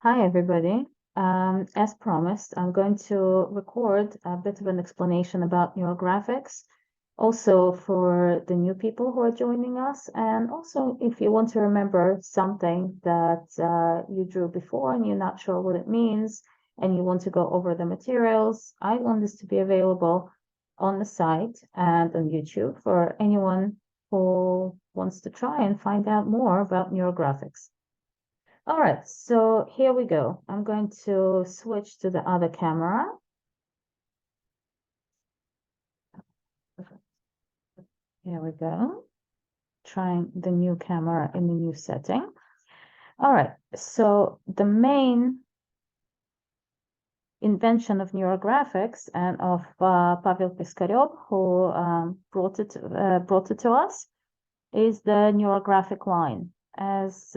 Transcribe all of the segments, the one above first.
Hi, everybody. As promised, I'm going to record a bit of an explanation about neurographics, also for the new people who are joining us, and also if you want to remember something that you drew before and you're not sure what it means, and you want to go over the materials, I want this to be available on the site and on YouTube for anyone who wants to try and find out more about neurographics. All right, so here we go. I'm going to switch to the other camera. Here we go. Trying the new camera in the new setting. All right, so the main invention of neurographics and of Pavel Piskarev, who brought it to us, is the neurographic line. As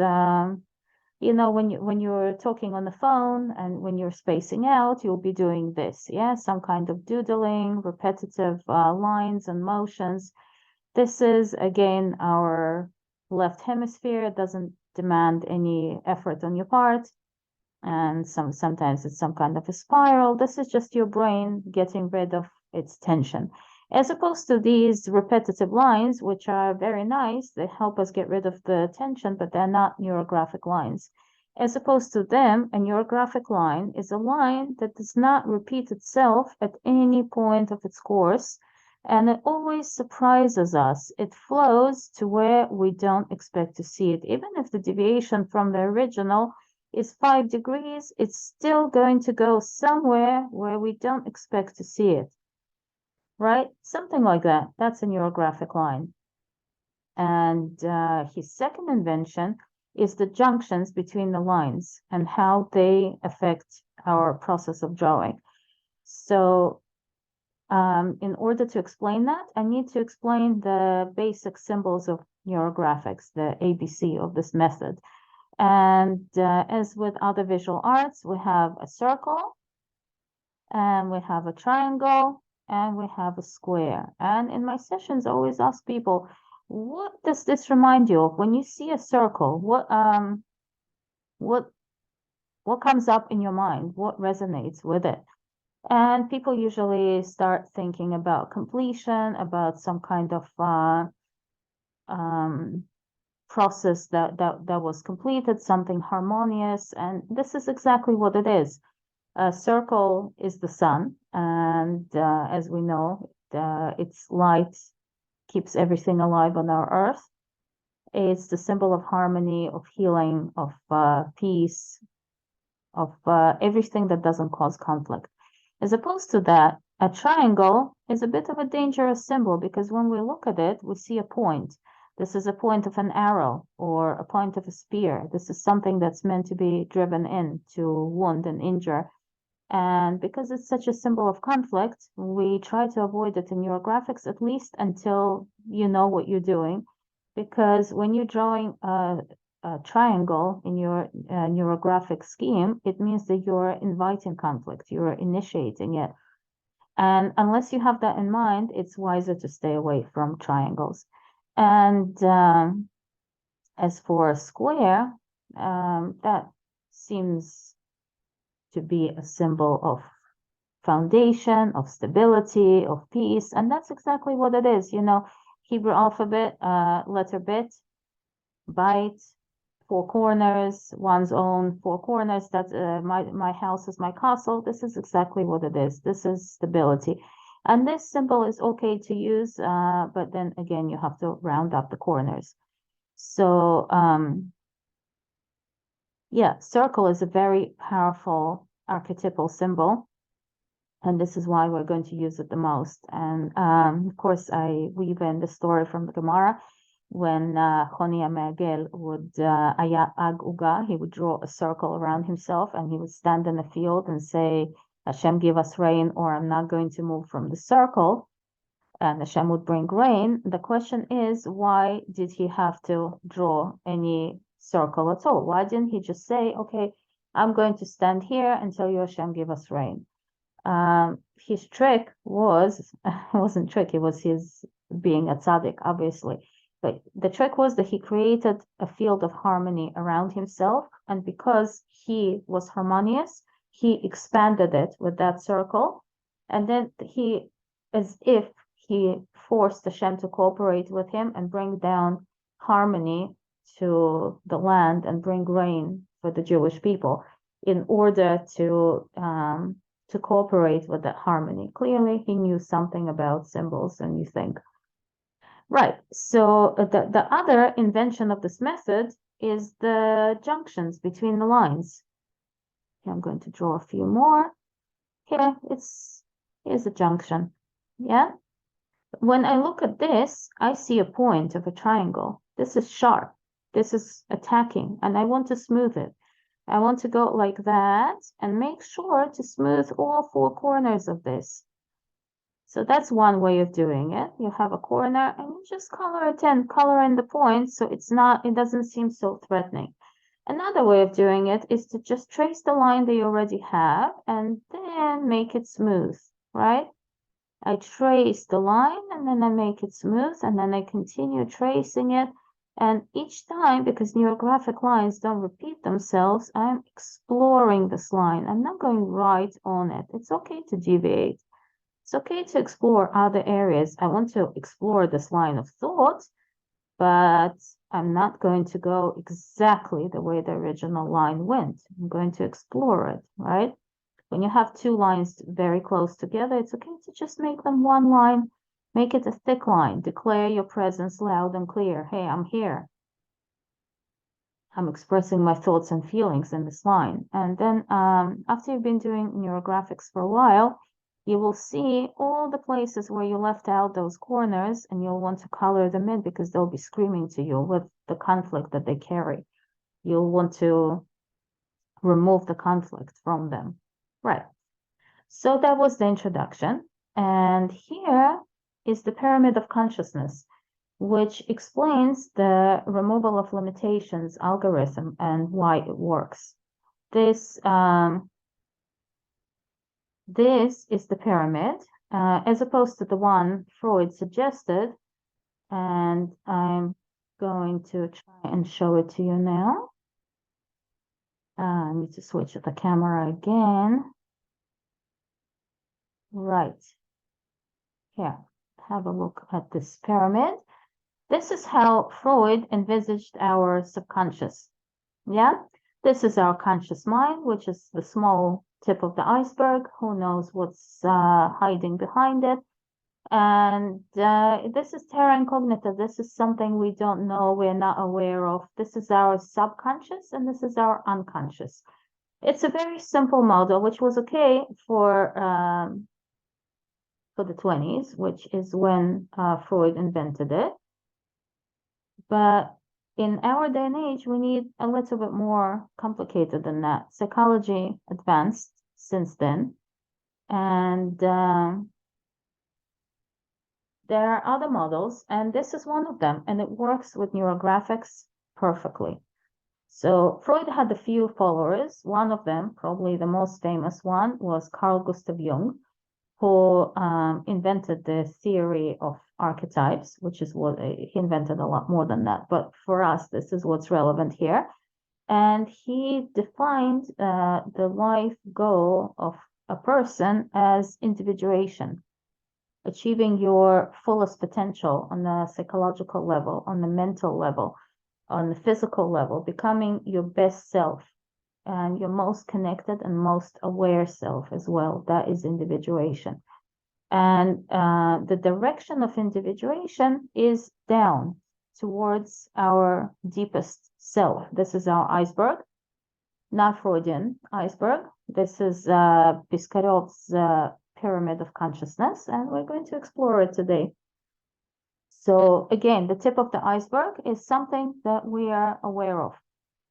you know, when you're talking on the phone and when you're spacing out, you'll be doing this, yeah, some kind of doodling, repetitive lines and motions. This is, again, our left hemisphere. It doesn't demand any effort on your part. And sometimes it's some kind of a spiral. This is just your brain getting rid of its tension. As opposed to these repetitive lines, which are very nice, they help us get rid of the tension, but they're not neurographic lines. As opposed to them, a neurographic line is a line that does not repeat itself at any point of its course, and it always surprises us. It flows to where we don't expect to see it. Even if the deviation from the original is 5 degrees, it's still going to go somewhere where we don't expect to see it. Right? Something like that. That's a neurographic line. And his second invention is the junctions between the lines and how they affect our process of drawing. So in order to explain that, I need to explain the basic symbols of neurographics, the ABC of this method. And as with other visual arts, we have a circle, and we have a triangle, and we have a square. And in my sessions, I always ask people, what does this remind you of? When you see a circle, what comes up in your mind? What resonates with it? And people usually start thinking about completion, about some kind of process that was completed, something harmonious, and this is exactly what it is. A circle is the sun, and as we know, its light keeps everything alive on our earth. It's the symbol of harmony, of healing, of peace, of everything that doesn't cause conflict. As opposed to that, a triangle is a bit of a dangerous symbol because when we look at it, we see a point. This is a point of an arrow or a point of a spear. This is something that's meant to be driven in to wound and injure. And because it's such a symbol of conflict, we try to avoid it in neurographics, at least until you know what you're doing. Because when you're drawing a triangle in your neurographic scheme, it means that you're inviting conflict, you're initiating it. And unless you have that in mind, it's wiser to stay away from triangles. And as for a square, that seems to be a symbol of foundation, of stability, of peace. And that's exactly what it is. You know, Hebrew alphabet, letter bit, byte, 4 corners, one's own 4 corners. That's my house is my castle. This is exactly what it is. This is stability. And this symbol is okay to use, but then again, you have to round up the corners. So yeah, circle is a very powerful archetypal symbol, and this is why we're going to use it the most. And of course, I weave in the story from the Gemara when Choni Me'agel would Aya Ag Uga, he would draw a circle around himself, and he would stand in the field and say, "Hashem, give us rain, or I'm not going to move from the circle." And Hashem would bring rain. The question is, why did he have to draw any circle at all? Why didn't he just say, "Okay, I'm going to stand here until you, Hashem, give us rain"? His trick was, it wasn't trick, it was his being a tzaddik, obviously. But the trick was that he created a field of harmony around himself, and because he was harmonious, he expanded it with that circle, and then he, as if he forced Hashem to cooperate with him and bring down harmony to the land and bring rain for the Jewish people in order to cooperate with that harmony. Clearly, he knew something about symbols, and you think, right. So the other invention of this method is the junctions between the lines. Okay, I'm going to draw a few more. Here, here's a junction. Yeah. When I look at this, I see a point of a triangle. This is sharp. This is attacking, and I want to smooth it. I want to go like that and make sure to smooth all four corners of this. So that's one way of doing it. You have a corner and you just color it in, color in the points so it doesn't seem so threatening. Another way of doing it is to just trace the line that you already have and then make it smooth, right? I trace the line and then I make it smooth and then I continue tracing it. And each time, because neurographic lines don't repeat themselves, I'm exploring this line. I'm not going right on it. It's okay to deviate. It's okay to explore other areas. I want to explore this line of thought, but I'm not going to go exactly the way the original line went. I'm going to explore it, right? When you have two lines very close together, it's okay to just make them one line, make it a thick line, declare your presence loud and clear. Hey, I'm here. I'm expressing my thoughts and feelings in this line. And then after you've been doing neurographics for a while, you will see all the places where you left out those corners and you'll want to color them in because they'll be screaming to you with the conflict that they carry. You'll want to remove the conflict from them. Right. So that was the introduction. And here is the pyramid of consciousness, which explains the removal of limitations algorithm and why it works. This is the pyramid, as opposed to the one Freud suggested. And I'm going to try and show it to you now. I need to switch the camera again. Right. Here, have a look at this pyramid. This is how Freud envisaged our subconscious. Yeah, this is our conscious mind, which is the small tip of the iceberg. Who knows what's hiding behind it? And this is terra incognita. This is something we don't know, we're not aware of. This is our subconscious, and this is our unconscious. It's a very simple model, which was okay for the 20s, which is when Freud invented it. But in our day and age, we need a little bit more complicated than that. Psychology advanced since then. And there are other models, and this is one of them, and it works with neurographics perfectly. So Freud had a few followers. One of them, probably the most famous one, was Carl Gustav Jung, who invented the theory of archetypes, which is what he invented a lot more than that. But for us, this is what's relevant here. And he defined the life goal of a person as individuation, achieving your fullest potential on the psychological level, on the mental level, on the physical level, becoming your best self and your most connected and most aware self as well. That is individuation. And the direction of individuation is down towards our deepest self. This is our iceberg, not Freudian iceberg. This is Piskaryov's pyramid of consciousness, and we're going to explore it today. So again, the tip of the iceberg is something that we are aware of.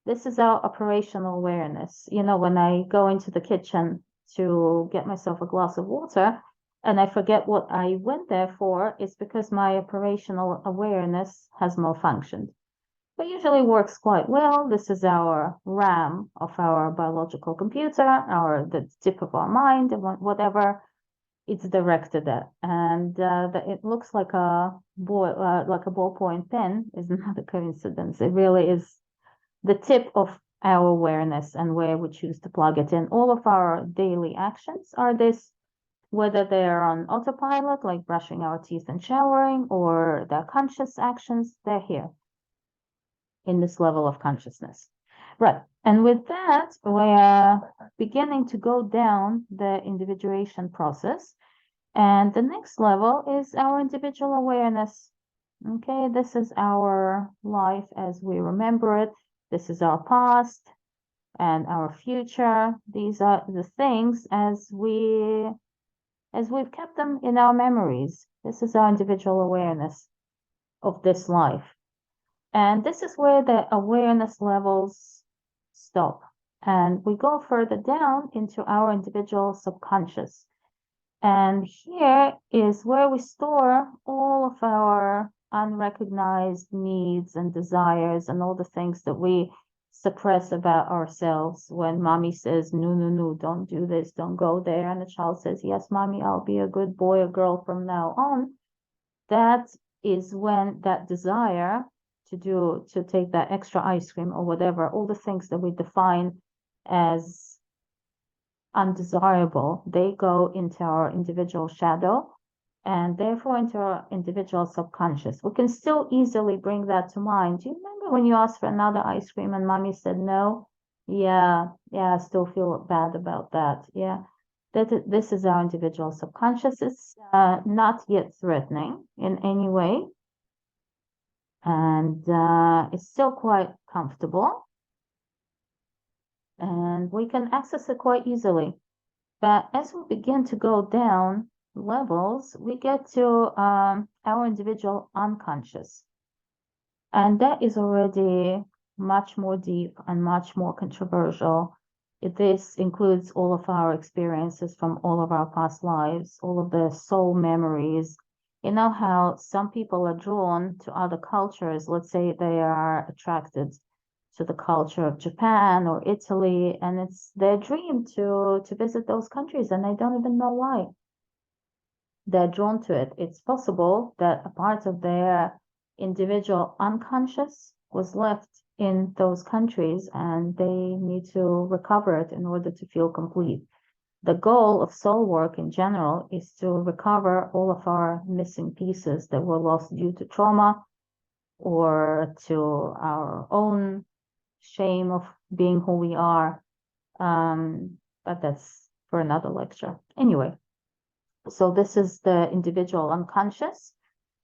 This is our operational awareness. You know, when I go into the kitchen to get myself a glass of water and I forget what I went there for, it's because my operational awareness has malfunctioned. But usually works quite well. This is our RAM of our biological computer, the tip of our mind, and whatever it's directed at, and it looks like a ballpoint pen is not a coincidence. It really is the tip of our awareness and where we choose to plug it in. All of our daily actions are this, whether they're on autopilot, like brushing our teeth and showering, or they're conscious actions, they're here in this level of consciousness. Right. And with that, we are beginning to go down the individuation process. And the next level is our individual awareness. Okay, this is our life as we remember it. This is our past and our future. These are the things as we've kept them in our memories. This is our individual awareness of this life. And this is where the awareness levels stop. And we go further down into our individual subconscious. And here is where we store all of our unrecognized needs and desires and all the things that we suppress about ourselves. When mommy says, no, no, no, don't do this, don't go there. And the child says, yes, mommy, I'll be a good boy or girl from now on. That is when that desire to take that extra ice cream or whatever, all the things that we define as undesirable, they go into our individual shadow and therefore into our individual subconscious. We can still easily bring that to mind. Do you remember when you asked for another ice cream and mommy said no? Yeah, I still feel bad about that. Yeah, this is our individual subconscious. It's not yet threatening in any way. And it's still quite comfortable. And we can access it quite easily. But as we begin to go down levels, we get to our individual unconscious. And that is already much more deep and much more controversial. This includes all of our experiences from all of our past lives, all of the soul memories. You know how some people are drawn to other cultures. Let's say they are attracted to the culture of Japan or Italy, and it's their dream to visit those countries, and they don't even know why. They're drawn to it. It's possible that a part of their individual unconscious was left in those countries, and they need to recover it in order to feel complete. The goal of soul work in general is to recover all of our missing pieces that were lost due to trauma or to our own shame of being who we are. But that's for another lecture. Anyway, so this is the individual unconscious,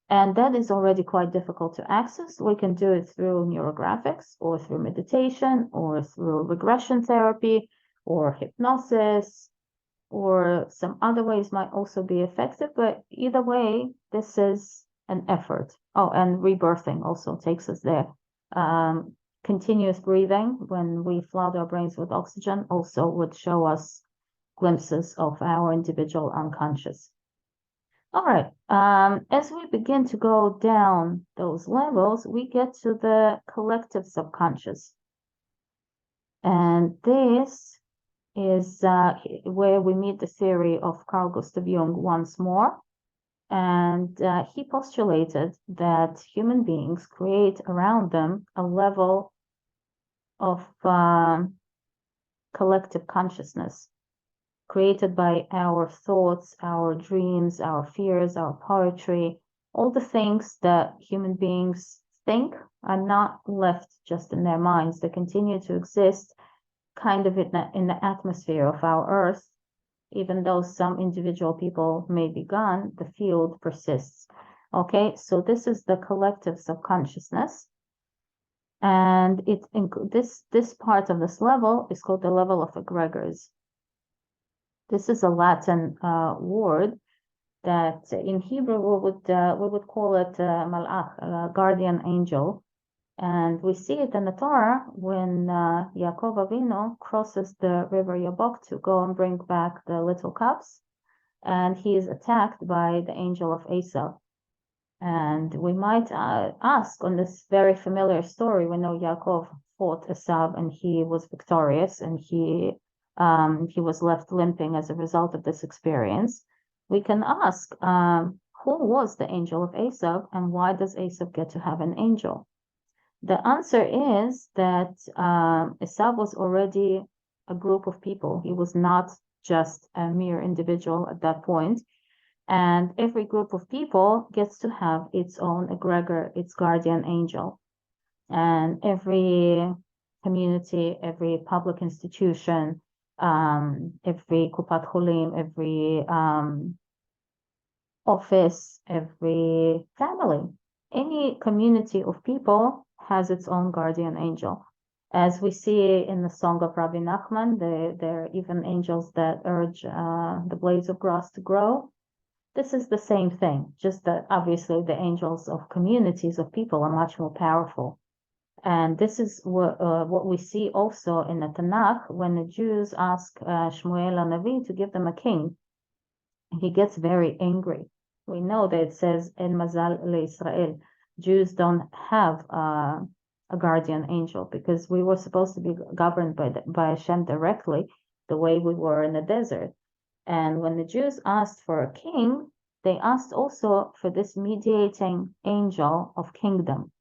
and that is already quite difficult to access. We can do it through neurographics or through meditation or through regression therapy or hypnosis, or some other ways might also be effective, but either way, this is an effort. Oh, and rebirthing also takes us there. Continuous breathing, when we flood our brains with oxygen, also would show us glimpses of our individual unconscious. All right, as we begin to go down those levels, we get to the collective subconscious. And this is where we meet the theory of Carl Gustav Jung once more. And he postulated that human beings create around them a level of collective consciousness created by our thoughts, our dreams, our fears, our poetry, all the things that human beings think are not left just in their minds. They continue to exist kind of in the atmosphere of our earth. Even though some individual people may be gone, the field persists. Okay, so this is the collective subconsciousness. And this part of this level is called the level of egregors. This is a Latin word that in Hebrew we would call it malach, guardian angel. And we see it in the Torah when Yaakov Avinu crosses the river Yabok to go and bring back the little cubs, and he is attacked by the angel of Esau. And we might ask on this very familiar story, we know Yaakov fought Esau and he was victorious, and he was left limping as a result of this experience. we can ask, who was the angel of Esav, and why does Esav get to have an angel? The answer is that Esav was already a group of people. He was not just a mere individual at that point. And every group of people gets to have its own egregor, its guardian angel. And every community, every public institution, every kupat cholim, every office, every family, any community of people has its own guardian angel. As we see in the song of Rabbi Nachman, there are even angels that urge the blades of grass to grow. This is the same thing, just that obviously the angels of communities of people are much more powerful. And this is what we see also in the Tanakh when the Jews ask Shmuel HaNavi to give them a king. He gets very angry. We know that it says, En Mazal LeIsrael. Jews don't have a guardian angel because we were supposed to be governed by Hashem directly, the way we were in the desert. And when the Jews asked for a king, they asked also for this mediating angel of kingdom.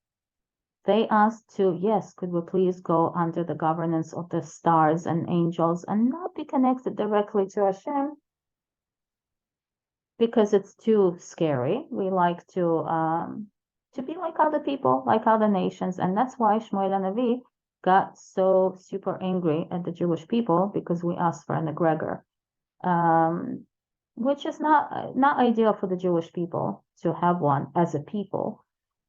They asked to, yes, could we please go under the governance of the stars and angels and not be connected directly to Hashem because it's too scary. We like to be like other people, like other nations, and that's why Shmuel HaNavi got so super angry at the Jewish people because we asked for an egregor. Which is not ideal for the Jewish people to have one as a people.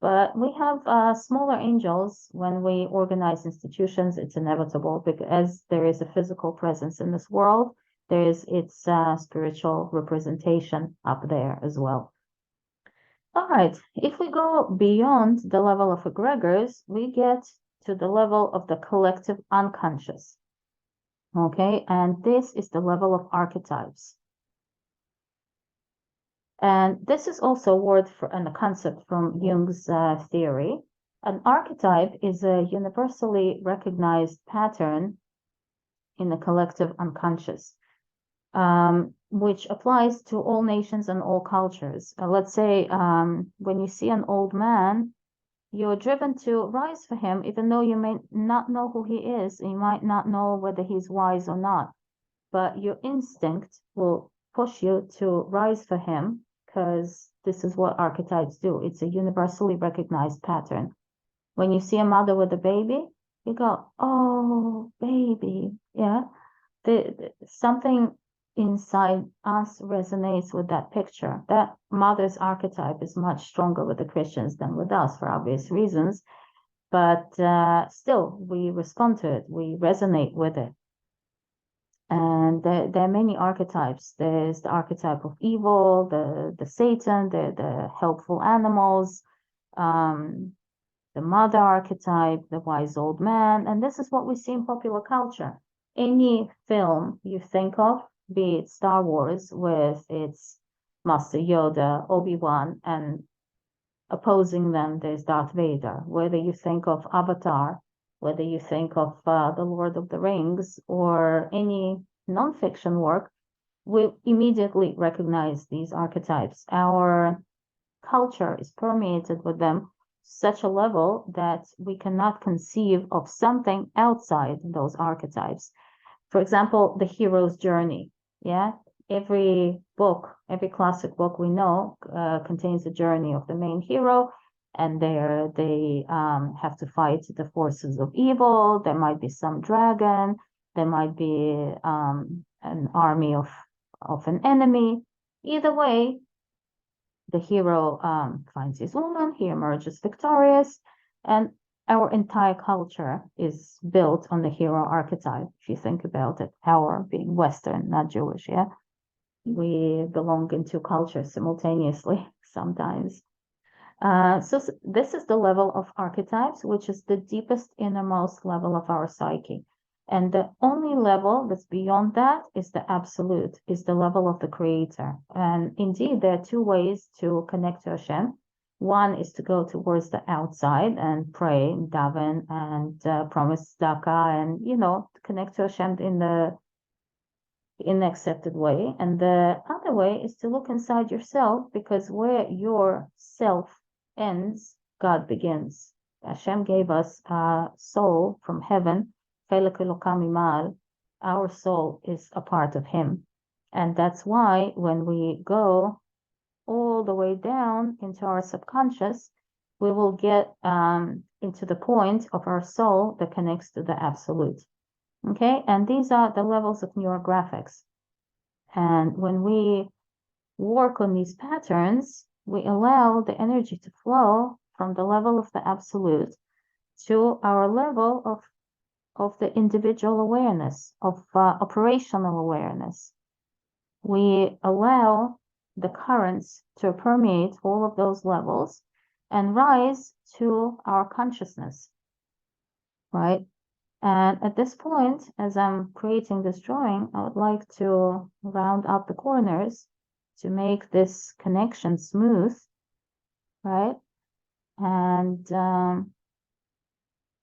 But we have smaller angels when we organize institutions. It's inevitable because there is a physical presence in this world. There is its spiritual representation up there as well. All right, if we go beyond the level of egregors, we get to the level of the collective unconscious. Okay, and this is the level of archetypes. And this is also a word and a concept from Jung's theory. An archetype is a universally recognized pattern in the collective unconscious, which applies to all nations and all cultures. Let's say when you see an old man, you're driven to rise for him, even though you may not know who he is. You might not know whether he's wise or not, but your instinct will push you to rise for him because this is what archetypes do. It's a universally recognized pattern. When you see a mother with a baby, you go, oh, baby. Yeah. Something inside us resonates with that picture. That mother's archetype is much stronger with the Christians than with us for obvious reasons. But still, we respond to it. We resonate with it. And there are many archetypes. There's the archetype of evil, the Satan, the helpful animals, the mother archetype, the wise old man. And this is what we see in popular culture. Any film you think of, be it Star Wars with its Master Yoda, Obi-Wan, and opposing them, there's Darth Vader. Whether you think of Avatar, whether you think of The Lord of the Rings or any nonfiction work, we immediately recognize these archetypes. Our culture is permeated with them such a level that we cannot conceive of something outside those archetypes. For example, the hero's journey. Yeah, every book, every classic book we know contains the journey of the main hero, and they have to fight the forces of evil. There might be some dragon. There might be an army of an enemy. Either way, the hero finds his woman. He emerges victorious, and our entire culture is built on the hero archetype. If you think about it, our being Western, not Jewish, yeah, we belong in two cultures simultaneously sometimes. So this is the level of archetypes, which is the deepest, innermost level of our psyche. And the only level that's beyond that is the absolute, is the level of the creator. And indeed, there are two ways to connect to Hashem. One is to go towards the outside and pray, daven, and promise tzedakah, and, to connect to Hashem in the in the accepted way. And the other way is to look inside yourself, because where your self ends, God begins. Hashem gave us a soul from heaven. Our soul is a part of Him. And that's why when we go all the way down into our subconscious, we will get into the point of our soul that connects to the absolute. Okay, and these are the levels of neurographics. And when we work on these patterns, we allow the energy to flow from the level of the absolute to our level of the individual awareness, of operational awareness. We allow the currents to permeate all of those levels and rise to our consciousness, right? And at this point, as I'm creating this drawing, I would like to round up the corners to make this connection smooth, right? And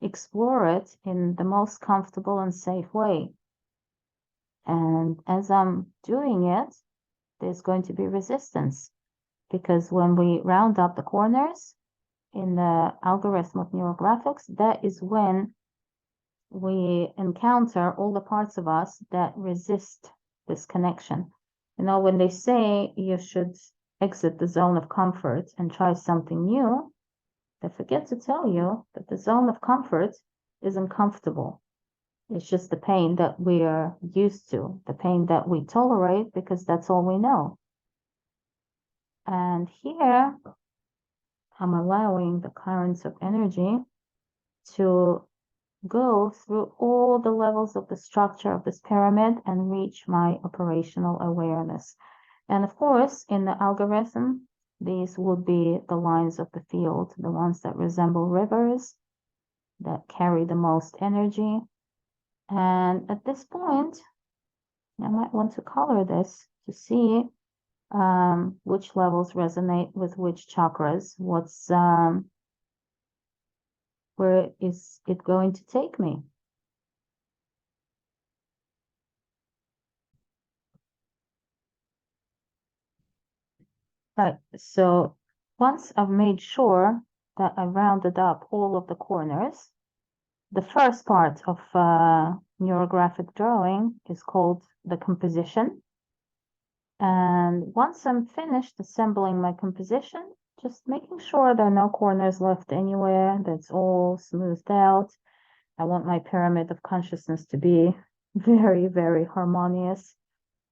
explore it in the most comfortable and safe way. And as I'm doing it, there's going to be resistance, because when we round up the corners in the algorithm of neurographics, that is when we encounter all the parts of us that resist this connection. You know, when they say you should exit the zone of comfort and try something new, they forget to tell you that the zone of comfort isn't comfortable. It's just the pain that we are used to, the pain that we tolerate because that's all we know. And here, I'm allowing the currents of energy to go through all the levels of the structure of this pyramid and reach my operational awareness. And of course, in the algorithm, these would be the lines of the field, the ones that resemble rivers, that carry the most energy. And at this point, I might want to color this to see which levels resonate with which chakras, where is it going to take me? Right, so once I've made sure that I rounded up all of the corners, the first part of neurographic drawing is called the composition. And once I'm finished assembling my composition, just making sure there are no corners left anywhere, that's all smoothed out. I want my pyramid of consciousness to be very, very harmonious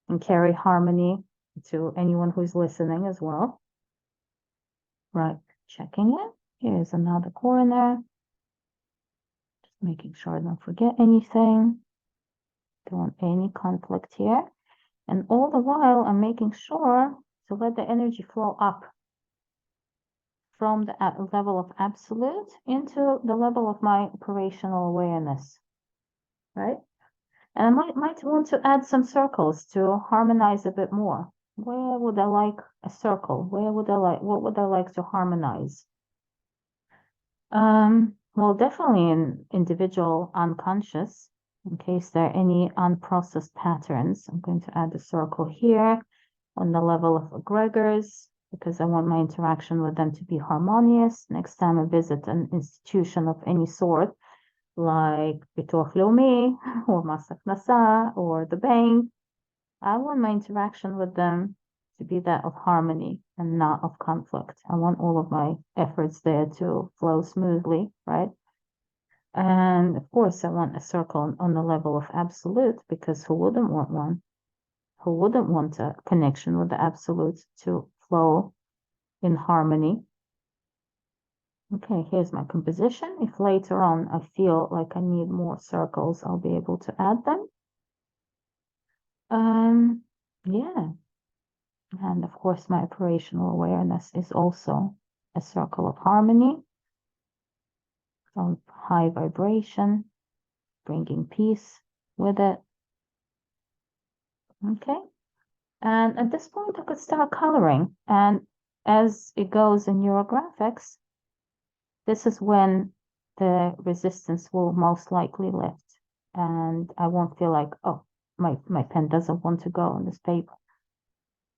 and carry harmony to anyone who's listening as well. Right, checking it. Here's another corner. Just making sure I don't forget anything. Don't want any conflict here. And all the while, I'm making sure to let the energy flow up from the level of absolute into the level of my operational awareness, right? And I might want to add some circles to harmonize a bit more. Where would I like a circle? What would I like to harmonize? Well, definitely in individual unconscious, in case there are any unprocessed patterns. I'm going to add a circle here on the level of egregors, because I want my interaction with them to be harmonious. Next time I visit an institution of any sort, like Bitoch Leumi or Mas Haknasa or the bank, I want my interaction with them to be that of harmony and not of conflict. I want all of my efforts there to flow smoothly, right? And of course, I want a circle on the level of absolute, because who wouldn't want one? Who wouldn't want a connection with the absolute to flow in harmony? Okay, here's my composition. If later on I feel like I need more circles, I'll be able to add them. Yeah. And of course, my operational awareness is also a circle of harmony, from high vibration, bringing peace with it. Okay. And at this point, I could start coloring. And as it goes in neurographics, this is when the resistance will most likely lift. And I won't feel like, oh, my pen doesn't want to go on this paper,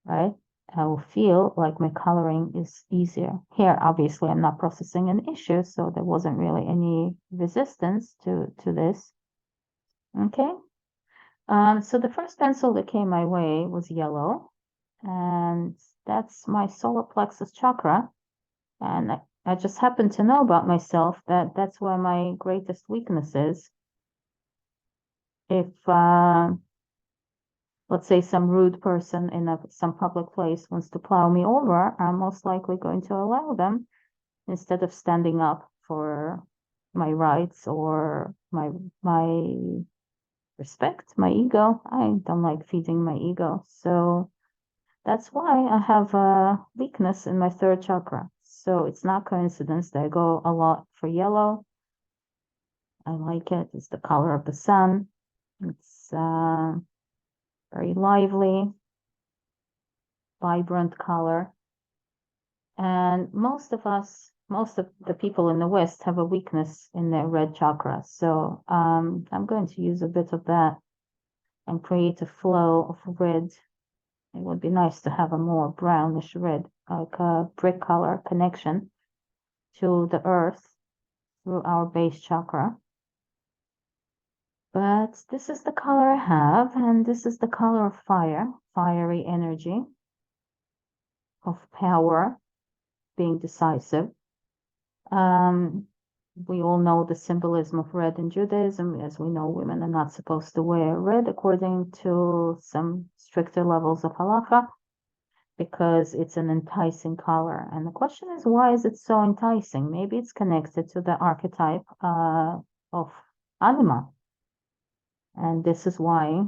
right? I will feel like my coloring is easier. Here, obviously, I'm not processing an issue, so there wasn't really any resistance to this. Okay. So the first pencil that came my way was yellow, and that's my solar plexus chakra. And I just happen to know about myself that that's where my greatest weakness is. If, let's say, some rude person in some public place wants to plow me over, I'm most likely going to allow them instead of standing up for my rights or my respect, my ego. I don't like feeding my ego. So that's why I have a weakness in my third chakra. So it's not coincidence that I go a lot for yellow. I like it. It's the color of the sun. It's very lively, vibrant color. And most of the people in the West have a weakness in their red chakra. So I'm going to use a bit of that and create a flow of red. It would be nice to have a more brownish red, like a brick color connection to the earth through our base chakra. But this is the color I have, and this is the color of fire, fiery energy, of power, being decisive. We all know the symbolism of red in Judaism. As we know, women are not supposed to wear red according to some stricter levels of halacha, because it's an enticing color. And the question is, why is it so enticing? Maybe it's connected to the archetype of anima. And this is why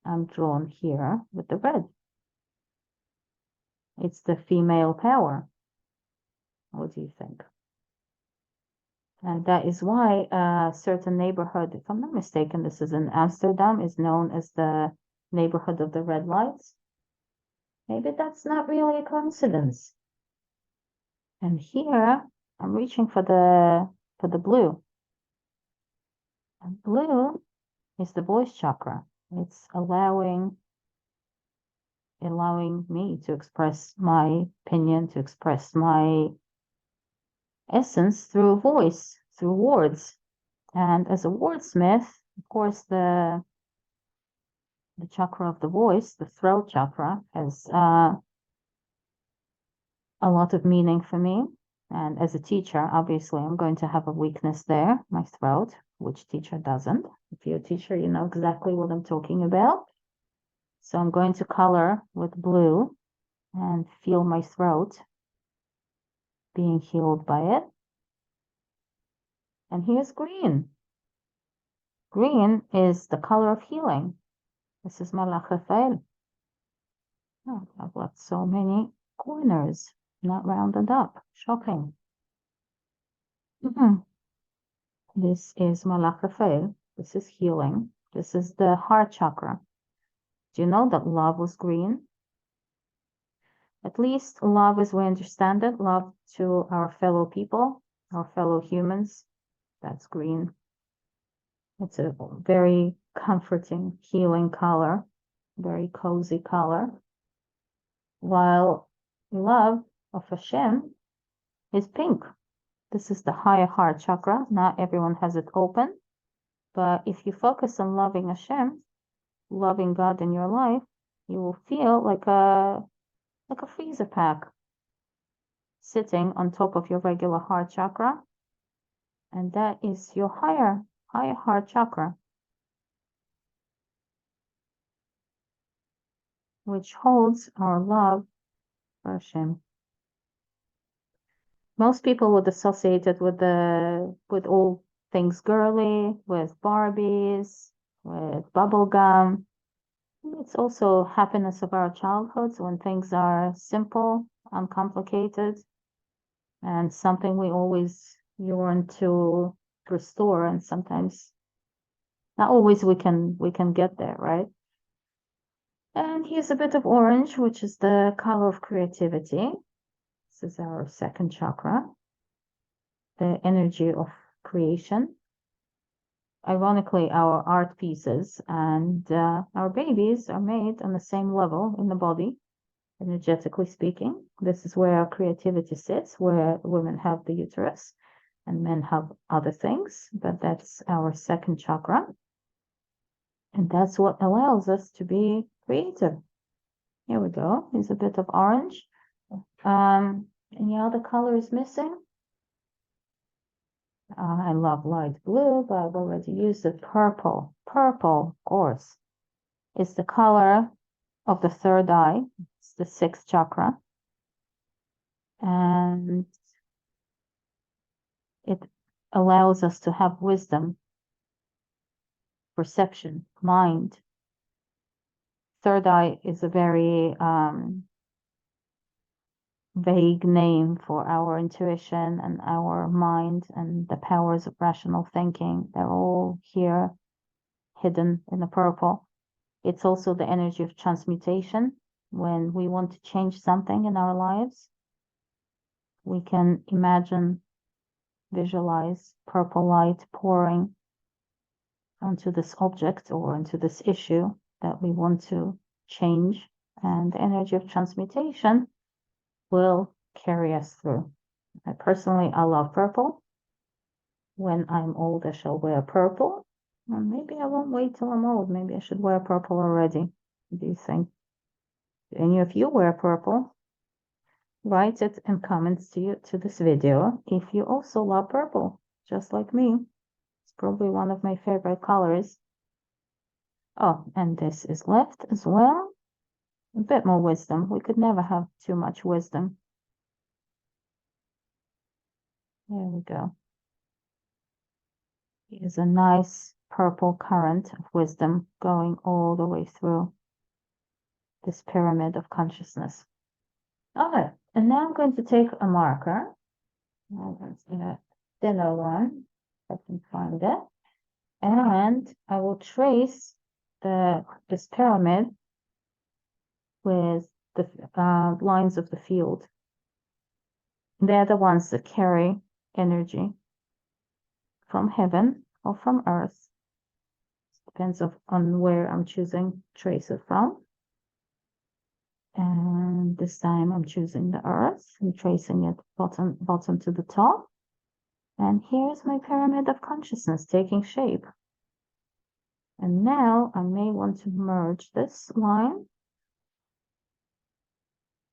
I'm drawn here with the red. It's the female power. What do you think? And that is why a certain neighborhood, if I'm not mistaken, this is in Amsterdam, is known as the neighborhood of the red lights. Maybe that's not really a coincidence. And here I'm reaching for the blue. And blue is the voice chakra. It's allowing me to express my opinion, to express my essence through a voice, through words. And as a wordsmith, of course, the chakra of the voice, the throat chakra, has a lot of meaning for me. And as a teacher, obviously, I'm going to have a weakness there, my throat. Which teacher doesn't? If you're a teacher, you know exactly what I'm talking about. So I'm going to color with blue and feel my throat being healed by it. And here's green. Green is the color of healing. This is Malach Raphael. Oh, I've got so many corners not rounded up. Shocking. This is Malach Raphael. This is healing. This is the heart chakra. Do you know that love was green? At least love as we understand it, love to our fellow people, our fellow humans. That's green. It's a very comforting, healing color, very cozy color. While love of Hashem is pink. This is the higher heart chakra. Not everyone has it open, but if you focus on loving Hashem, loving God in your life, you will feel like a freezer pack sitting on top of your regular heart chakra, and that is your higher heart chakra, which holds our love for Hashem. Most people would associate it with all things girly, with Barbies, with bubble gum. It's also happiness of our childhoods when things are simple, uncomplicated, and something we always yearn to restore. And sometimes, not always, we can get there, right? And here's a bit of orange, which is the color of creativity. This is our second chakra, the energy of creation. ironically, our art pieces and our babies are made on the same level in the body, energetically speaking. This is where our creativity sits, where women have the uterus and men have other things, but that's our second chakra. And that's what allows us to be creative. Here we go. Here's a bit of orange. Any other colors missing? I love light blue, but I've already used it. Purple. Purple, of course, is the color of the third eye. It's the sixth chakra. And it allows us to have wisdom, perception, mind. Third eye is a very vague name for our intuition and our mind and the powers of rational thinking. They're all here, hidden in the purple. It's also the energy of transmutation. When we want to change something in our lives, we can imagine, visualize purple light pouring onto this object or into this issue that we want to change, and the energy of transmutation will carry us through. I love purple. When I'm old, I shall wear purple. Or maybe I won't wait till I'm old. Maybe I should wear purple already. Do you think? Do any of you wear purple? Write it in comments to this video if you also love purple, just like me. It's probably one of my favorite colors. Oh, and this is left as well. A bit more wisdom. We could never have too much wisdom. There we go. Here's a nice purple current of wisdom going all the way through this pyramid of consciousness. Okay, and now I'm going to take a marker. I'm going to get a thinner one, if I can find it. And I will trace this pyramid with the lines of the field. They're the ones that carry energy from heaven or from earth. Depends on where I'm choosing to trace it from. And this time I'm choosing the earth and tracing it bottom to the top. And here's my pyramid of consciousness taking shape. And now I may want to merge this line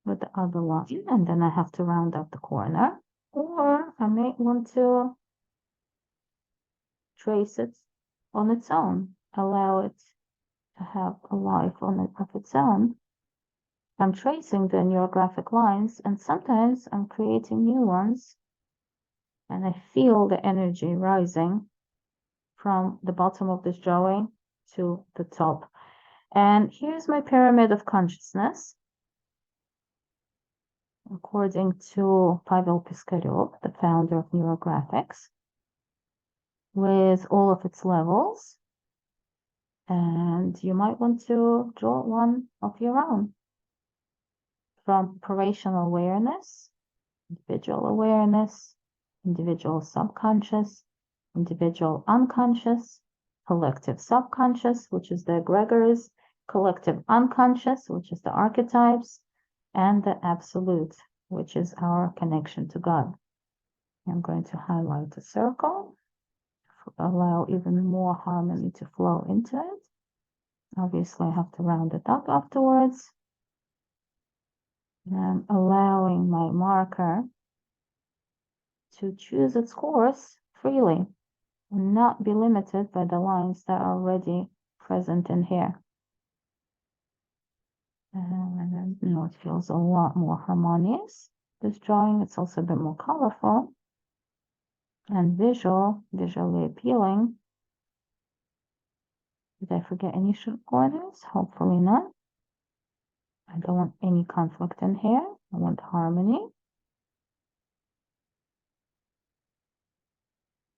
with the other line, and then I have to round out the corner. Or I may want to trace it on its own, allow it to have a life of its own. I'm tracing the neurographic lines, and sometimes I'm creating new ones, and I feel the energy rising from the bottom of this drawing to the top. And here's my pyramid of consciousness, according to Pavel Piskarev, the founder of Neurographics, with all of its levels. And you might want to draw one of your own. From operational awareness, individual awareness, individual subconscious, individual unconscious, collective subconscious, which is the egregores, collective unconscious, which is the archetypes, and the absolute, which is our connection to God. I'm going to highlight a circle, allow even more harmony to flow into it. Obviously, I have to round it up afterwards. And I'm allowing my marker to choose its course freely and not be limited by the lines that are already present in here. And you know, it feels a lot more harmonious. This drawing, it's also a bit more colorful and visually appealing. Did I forget any short corners? Hopefully not. I don't want any conflict in here. I want harmony.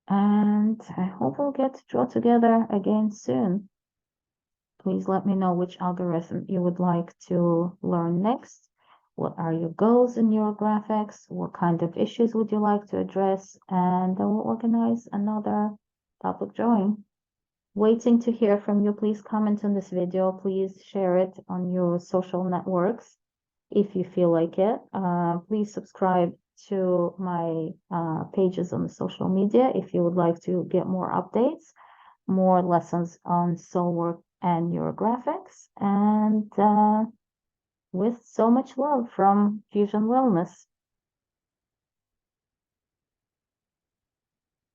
And I hope we'll get to draw together again soon. Please let me know which algorithm you would like to learn next. What are your goals in Neurographics? What kind of issues would you like to address? And I will organize another public drawing. Waiting to hear from you. Please comment on this video. Please share it on your social networks if you feel like it. Please subscribe to my pages on the social media if you would like to get more updates, more lessons on soul work and neurographics, and with so much love from Fusion Wellness.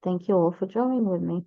Thank you all for joining with me.